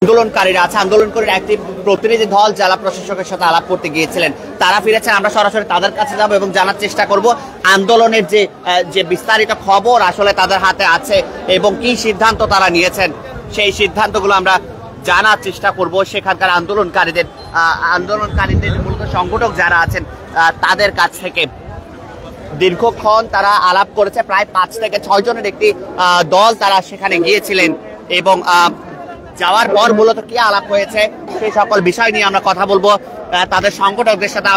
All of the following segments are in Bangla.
আন্দোলনকারীরা আছে, আন্দোলনকারীর একটি প্রতিনিধি দল জেলা প্রশাসকের সাথে আলাপ করতে গিয়েছিলেন, তারা ফিরেছেন। আমরা সরাসরি তাদের কাছে যাব এবং জানার চেষ্টা করব আন্দোলনের যে বিস্তারিত খবর আসলে তাদের হাতে আছে এবং কি সিদ্ধান্ত তারা নিয়েছেন, সেই সিদ্ধান্তগুলো আমরা জানার চেষ্টা করব। সেখানকার আন্দোলনকারীদের মূলত সংগঠক যারা আছেন তাদের কাছ থেকে দীর্ঘক্ষণ তারা আলাপ করেছে। প্রায় 5 থেকে 6 জনের একটি দল তারা সেখানে গিয়েছিলেন এবং যাওয়ার পর মূলত কি আলাপ হয়েছে সেই সকল বিষয় নিয়ে আমরা কথা বলবো তাদের সংগঠকদের সাথে।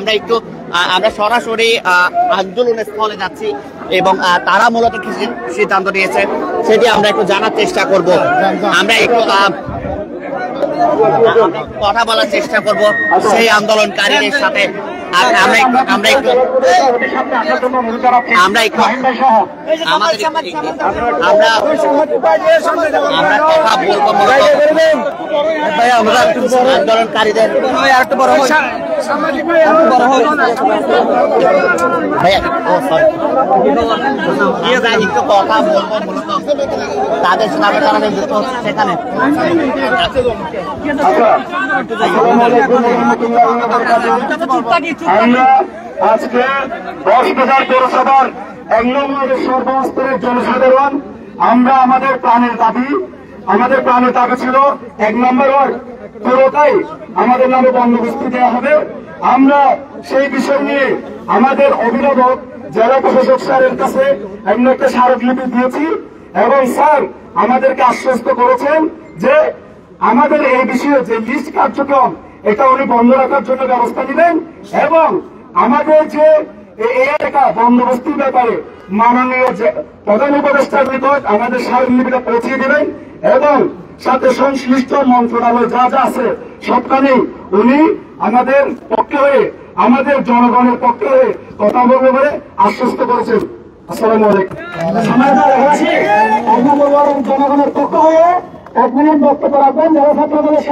আমরা সরাসরি আন্দোলনের স্থলে যাচ্ছি এবং তারা মূলত কি সিদ্ধান্ত নিয়েছে সেটি আমরা একটু জানার চেষ্টা করব। আমরা একটু কথা বলার চেষ্টা করব সেই আন্দোলনকারীদের সাথে। আমরা একটু কথা বলবো আন্দোলনকারীদের। একটু কথা বলবো মূলত তাদের সাথে সেখানে। আমরা আজকে 10,000 পৌরসভার 1 নম্বরের সর্বস্তরের জনসাধারণ আমরা আমাদের প্রাণের দাবি ছিল 1 নম্বর ওয়ার্ড পুরোটাই আমাদের নামে বন্দোবস্ত দেওয়া হবে। আমরা সেই বিষয় নিয়ে আমাদের অভিভাবক জেলা প্রশাসক স্যারের কাছে এমন একটা স্মারকলিপি দিয়েছি এবং স্যার আমাদেরকে আশ্বস্ত করেছেন যে আমাদের এই বিষয়ে যে লিস্ট কার্যক্রম এটা উনি বন্ধ রাখার জন্য ব্যবস্থা নেবেন এবং আমাদের যে এলাকা বন্দোবস্তির ব্যাপারে মাননীয় প্রধান উপদেষ্টার নিকট আমাদের স্মারকলিপিটা পৌঁছে দেবেন এবং সাথে সংশ্লিষ্ট মন্ত্রণালয় যা যা আছে সবখানেই উনি আমাদের পক্ষে হয়ে আমাদের জনগণের পক্ষে হয়ে কথা বলবে বলে আশ্বস্ত করেছেন। আসসালামু আলাইকুম। জনগণের পক্ষ হয়ে 1 মিনিট বক্তব্য রাখবেন জেলা ছাত্র দলের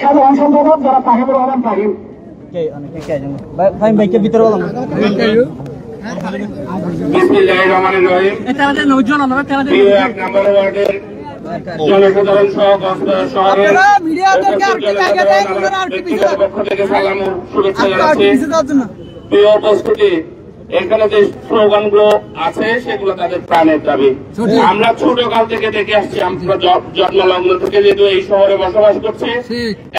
সাধারণ সম্পাদক যারা তাহিবুর রহমান তাহিম। বিসমিল্লাহির রহমানির রহিম। 1 নম্বর ওয়ার্ডের জনসাধারণ সহ শহরের পক্ষ থেকে সালাম ও শুভেচ্ছা জানাচ্ছি। প্রিয় উপস্থিতি, এখানে যে স্লোগানগুলো আছে সেগুলো তাদের প্রাণের দাবি। আমরা ছোটকাল থেকে দেখে আসছি, আমরা জন্মলগ্ন থেকে যেহেতু এই শহরে বসবাস করছি,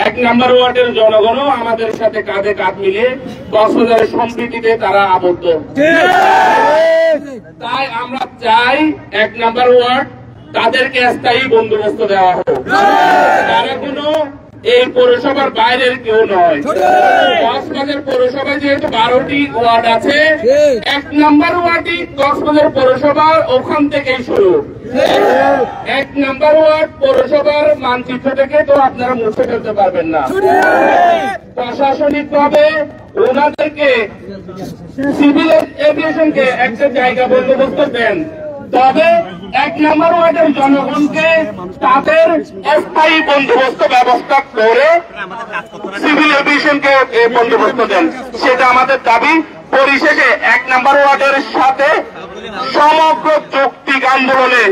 1 নম্বর ওয়ার্ডের জনগণও আমাদের সাথে কাঁধে কাঁধ মিলিয়ে কক্সবাজারের সম্প্রীতিতে তারা আবদ্ধ। তাই আমরা চাই 1 নম্বর ওয়ার্ড তাদেরকে স্থায়ী বন্দোবস্ত দেওয়া হোক। তারা কোনো এই পৌরসভার বাইরের কেউ নয়। কক্সবাজার পৌরসভায় যেহেতু 12টি ওয়ার্ড আছে, 1 নম্বর ওয়ার্ডই কক্সবাজার পৌরসভার ওখান থেকেই শুরু। 1 নম্বর ওয়ার্ড পৌরসভার মানচিত্র থেকে তো আপনারা মুছে ফেলতে পারবেন না। প্রশাসনিক ভাবে ওনাদেরকে সিভিল এভিয়েশনকে একটা জায়গা বন্দোবস্ত দেন, তবে 1 নম্বর ওয়ার্ডের জনগণকে তাদের স্থায়ী বন্দোবস্ত ব্যবস্থা করে সিভিল এভিয়েশনকে বন্দোবস্ত দেন, সেটা আমাদের দাবি। পরিশেষে 1 নম্বর ওয়ার্ডের সাথে সমগ্র যৌক্তিক আন্দোলনে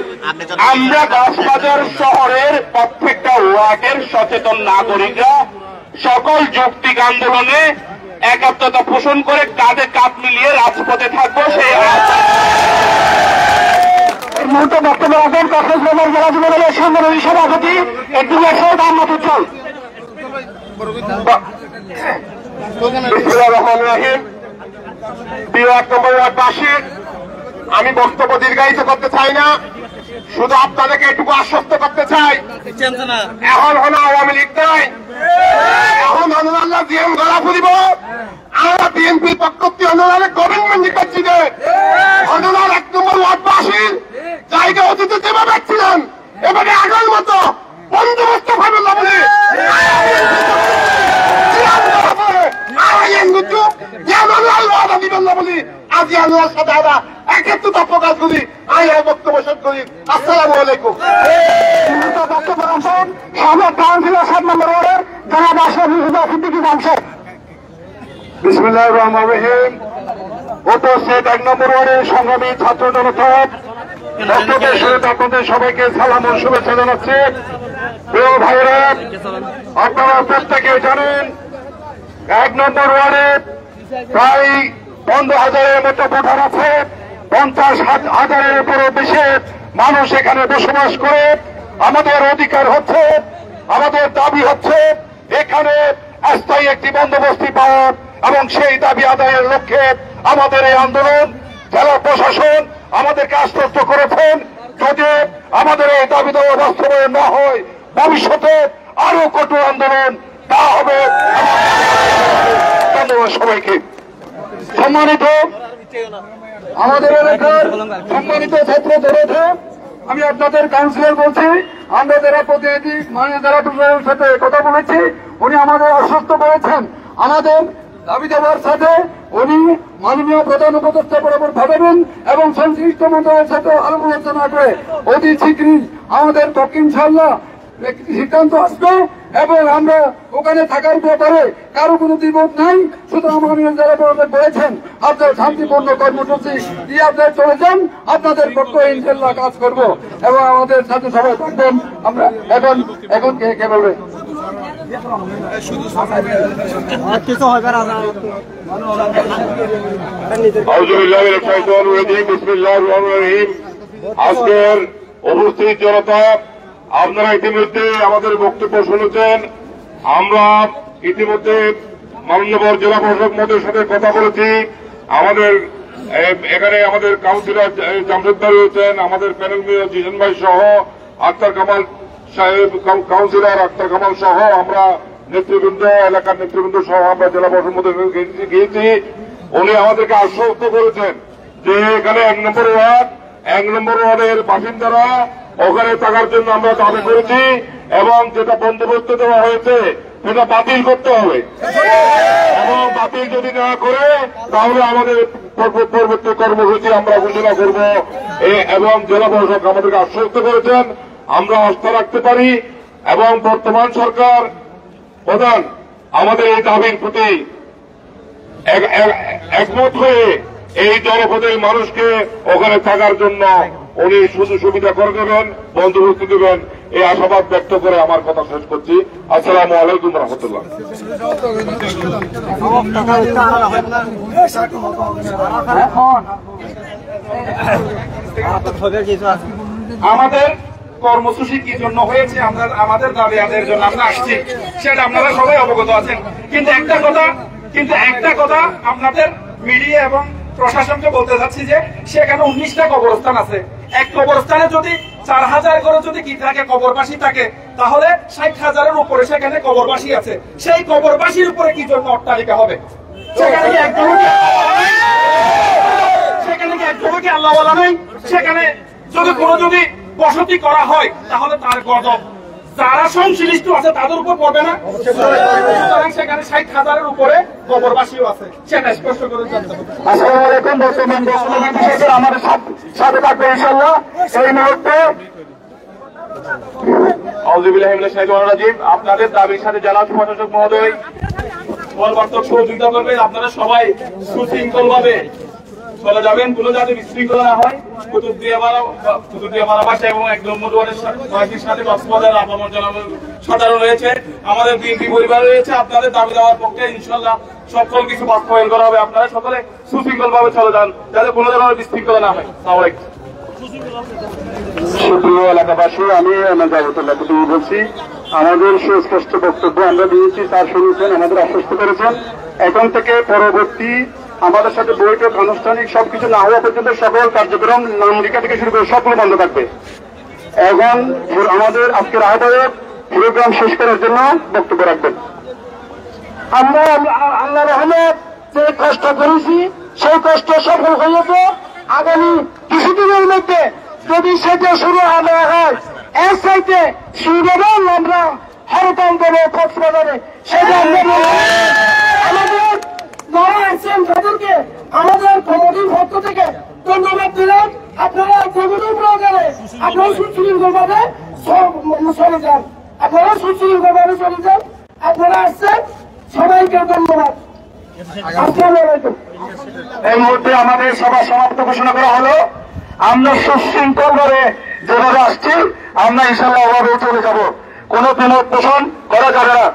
আমরা কক্সবাজার শহরের প্রত্যেকটা ওয়ার্ডের সচেতন নাগরিকরা সকল যৌক্তিক আন্দোলনে একাত্মতা পোষণ করে কাঁধে কাঁধ মিলিয়ে রাজপথে থাকবো। সেই মুহূর্তে বক্তব্য রাখেন কক্সবাজার জেলা যুবদলের সাংগঠনিক সভাপতি এডভোকেট সৈয়দ আহমদ উজ্জ্বল। প্রিয় 1 নম্বর ওয়ার্ডবাসী, আমি বক্তব্য দীর্ঘায়িত করতে চাই না, শুধু আপনাদেরকে এটুকু আশ্বস্ত করতে চাই, এখন হলো আওয়ামী লীগ নয়, এখন অনুরাল্লাহ জিএম গলা ফুরিব। আমরা বিএনপির পক্ষ থেকে অনুরালের গভর্নমেন্ট করছি যে অনুরাল 1 নম্বর ওয়ার্ডবাসীর জায়গা অতীতে যেভাবে ছিলেন এবারে আগের মতো বন্দোবস্ত পাবেন না বলে দিবেন না বলি আজ আল্লাহর সাথে আমরা একাত্মতা প্রকাশ করি। আমি বক্তব্য শেষ করি। আসসালামু আলাইকুম। বক্তব্য রাখছেন সাবেক কাউন্সিলর 7 নম্বর ওয়ার্ডের জনাব আশরাফুল হুদা সিদ্দিকী সাহেব। বিসমিল্লাহির রহমানির রহিম। উপস্থিত 1 নম্বর ওয়ার্ডের সংগ্রামী ছাত্র জনতা আপনাদের সবাইকে সালাম ও শুভেচ্ছা জানাচ্ছি। প্রিয় ভাইরা, আপনারা প্রত্যেকে জানেন 1 নম্বর ওয়ার্ডে প্রায় 15,000-এর মতো ভোটার আছে। 50,000-এর উপরে বেশি মানুষ এখানে বসবাস করে। আমাদের অধিকার হচ্ছে, আমাদের দাবি হচ্ছে এখানে স্থায়ী একটি বন্দোবস্তি পাওয়া, এবং সেই দাবি আদায়ের লক্ষ্যে আমাদের এই আন্দোলন। জেলা প্রশাসন আমাদেরকে আশ্বস্ত করেছেন যদি আমাদের এই দাবি দেওয়া বাস্তবায়ন না হয় ভবিষ্যতে আরো কঠোর আন্দোলন তা হবে। ধন্যবাদ সবাইকে। সম্মানিত আমাদের এলাকার সম্মানিত ছাত্র জনতা, আমি আপনাদের কাউন্সিলর বলছি। আমরা যারা প্রতিনিধি যারা প্রশাসনের সাথে কথা বলেছি, উনি আমাদের আশ্বস্ত করেছেন আমাদের দাবি দেওয়ার সাথে উনি মাননীয় প্রধান উপদেষ্টা বরাবর পাঠাবেন এবং সংশ্লিষ্ট মন্ত্রণালয়ের সাথে আলাপ আলোচনা করে অতি শীঘ্রই আমাদের পক্ষে ইনশাআল্লাহ সিদ্ধান্ত আসবে, এবং আমরা ওখানে থাকার ব্যাপারে কারো কোনো দ্বিমত নাই। সুতরাং মাননীয় যারা বলেছেন আপনার শান্তিপূর্ণ কর্মসূচি দিয়ে আপনারা চলে যান, আপনাদের পক্ষে ইনশাআল্লাহ কাজ করব এবং আমাদের সাথে সবাই থাকবেন। আমরা এখন কে বলবে? আজকের উপস্থিত জনতা, আপনারা ইতিমধ্যে আমাদের বক্তব্য শুনেছেন। আমরা ইতিমধ্যে মাননীয় জেলা প্রশাসক মহোদয়ের সাথে কথা বলেছি। আমাদের এখানে আমাদের কাউন্সিলর জামশেদদার রয়েছেন, আমাদের প্যানেল মেয়র জিজন ভাই সহ আক্তার কামাল সাহেব, কাউন্সিলর আক্তার কামাল সহ আমরা নেতৃবৃন্দ, এলাকার নেতৃবৃন্দ সহ আমরা জেলা প্রশাসক মহোদয়ের গিয়েছি। উনি আমাদেরকে আশ্বস্ত করেছেন যে এখানে 1 নম্বর ওয়ার্ডের বাসিন্দারা ওখানে থাকার জন্য আমরা দাবি করেছি, এবং যেটা বন্দোবস্ত দেওয়া হয়েছে সেটা বাতিল করতে হবে, এবং বাতিল যদি না করে তাহলে আমাদের পরবর্তী কর্মসূচি আমরা ঘোষণা করব। এবং জেলা প্রশাসক আমাদেরকে আশ্বস্ত করেছেন আমরা আস্থা রাখতে পারি, এবং বর্তমান সরকার প্রধান আমাদের এই দাবির প্রতি একমত হয়ে এই জনপদের মানুষকে ওখানে থাকার জন্য উনি সুযোগ সুবিধা করে দেবেন, বন্দোবস্ত দেবেন, এই আশাবাদ ব্যক্ত করে আমার কথা শেষ করছি। আসসালামু আলাইকুম রহমতুল্লাহ। আমাদের কর্মসূচি কি জন্য হয়েছে, আমাদের দাবি আদায়ের জন্য আমরা আসছি, সেটা আপনারা সবাই অবগত আছেন। কিন্তু একটা কথা আপনাদের মিডিয়া এবং প্রশাসনকে বলতে চাচ্ছি যে সেখানে 19টা কবরস্থান আছে। এক কবরস্থানে যদি 4,000 করে যদি কি থাকে, কবরবাসী থাকে, তাহলে 60,000-এর উপরে সেখানে কবরবাসী আছে। সেই কবরবাসীর উপরে কি জন্য অট্টালিকা হবে? সেখানে কি একজনকে আল্লাহ বলা নেই? সেখানে যদি বসতি করা হয় তাহলে তার গজব যারা সংশ্লিষ্ট আছে তাদের উপর পড়বে না? সুতরাং সেখানে 60,000-এর উপরে কবরবাসীও আছে, সেটা স্পষ্ট করে জানতে হবে। আসসালামু আলাইকুম। বর্তমান বিষয়ে আমাদের সাথে থাকবে ইনশাআল্লাহ এই মুহূর্তে। আউযুবিল্লাহি মিনাশ শাইতানির রাজিম। আপনাদের দাবির সাথে জেলা প্রশাসক মহোদয় সর্বাত্মক সহযোগিতা করবেন। আপনারা সবাই সুশৃঙ্খল ভাবে চলে যাবেন, কোনো যাতে বিশৃঙ্খলা না হয়। কুতুবদিয়া বাসা এবং 1 নম্বর ওয়ার্ডের সাথে কক্সবাজার আপামর জনগণ সাধারণ রয়েছে, আমাদের বিএনপি পরিবার রয়েছে। আপনাদের দাবি দেওয়ার পক্ষে ইনশাআল্লাহ সকল কিছু বাস্তবায়ন করা হবে। আপনারা সকলে সুশৃঙ্খল ভাবে চলে যান, যাতে কোনো ধরনের বিশৃঙ্খলা না হয়। আসসালামু আলাইকুম। সুপ্রিয় এলাকাবাসী, আমি জাহিদুল্লাহ বলছি। আমাদের সুস্পষ্ট বক্তব্য আমরা দিয়েছি, তার শুনেছেন, আমাদের আশ্বস্ত করেছেন। এখন থেকে পরবর্তী আমাদের সাথে বৈঠক, আনুষ্ঠানিক সবকিছু না হওয়া পর্যন্ত সকল কার্যক্রম, নাম লেখা থেকে শুরু করে সবগুলো বন্ধ থাকবে। এখন আমাদের আজকের আহ্বায়ক প্রোগ্রাম শেষ করার জন্য বক্তব্য রাখবেন। আমরা আল্লাহ রহমত যে কষ্ট করেছি সেই কষ্ট সফল হয়েছে। আগামী কিছুদিনের মধ্যে যদি সেটা শুরু হয়, এর চাইতে সুন্দর আমরা হরতাল দেবো কক্সবাজারে। সেটা আমাদের যারা আছেন তাদেরকে আমাদের কমিটির পক্ষ থেকে ধন্যবাদ দিলাম। আপনারা যেগুলো প্রয়োজনে আপনারা সুশৃঙ্খলভাবে চলে যান, আপনারা আসছেন, সবাইকে ধন্যবাদ। এই মুহূর্তে আমাদের সভা সমাপ্ত ঘোষণা করা হলো। আমরা সুশৃঙ্খল ভাবে যেভাবে আসছি আমরা ইনশাআল্লাহ ওভাবে চলে যাব। কোনো বিমত পোষণ করা যাবে না।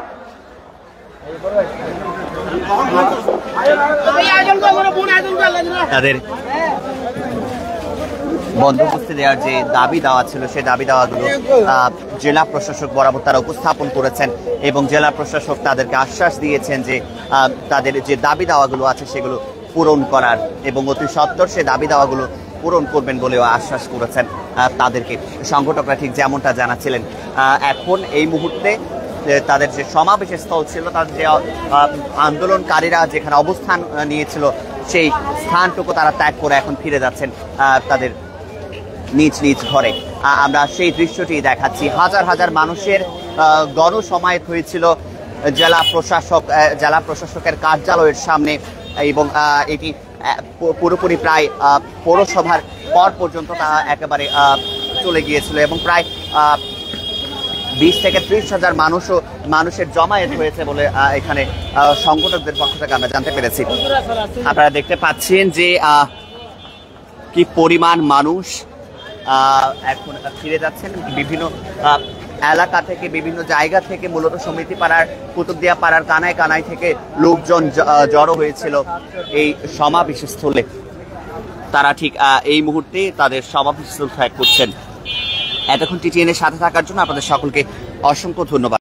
তাদের বন্দোবস্তে দেওয়ার যে দাবি দেওয়া ছিল সেই দাবি দেওয়াগুলো জেলা প্রশাসক বরাবর তারা উপস্থাপন করেছেন এবং জেলা প্রশাসক তাদেরকে আশ্বাস দিয়েছেন যে তাদের যে দাবি দেওয়াগুলো আছে সেগুলো পূরণ করার এবং অতি সত্বর সে দাবি দেওয়াগুলো পূরণ করবেন বলেও আশ্বাস করেছেন তাদেরকে। সংগঠকরা ঠিক যেমনটা জানাচ্ছিলেন, এখন এই মুহূর্তে তাদের যে সমাবেশের স্থল ছিল, তাদের যে আন্দোলনকারীরা যেখানে অবস্থান নিয়েছিল সেই স্থানটুকু তারা ত্যাগ করে এখন ফিরে যাচ্ছেন তাদের নিজ নিজ ঘরে। আমরা সেই দৃশ্যটি দেখাচ্ছি। হাজার হাজার মানুষের গণসমায়েত হয়েছিল জেলা প্রশাসকের কার্যালয়ের সামনে এবং এটি পুরোপুরি প্রায় পৌরসভার পর পর্যন্ত তা একেবারে চলে গিয়েছিল এবং প্রায় 20 থেকে 30 হাজার মানুষের জমায়েত হয়েছে বলে এখানে সংগঠকদের পক্ষ থেকে আমরা জানতে পেরেছি। আপনারা দেখতে পাচ্ছেন যে কি পরিমাণ মানুষ এখন ফিরে যাচ্ছেন বিভিন্ন এলাকা থেকে, বিভিন্ন জায়গা থেকে, মূলত সমিতি পাড়ার, কুতুবদিয়া পাড়ার কানায় কানায় থেকে লোকজন জড়ো হয়েছিল এই সমাবেশ স্থলে। তারা ঠিক এই মুহূর্তে তাদের সমাবেশ স্থল ত্যাগ করছেন। এতক্ষণ টিটিএন এর সাথে থাকার জন্য আপনাদের সকলকে অসংখ্য ধন্যবাদ।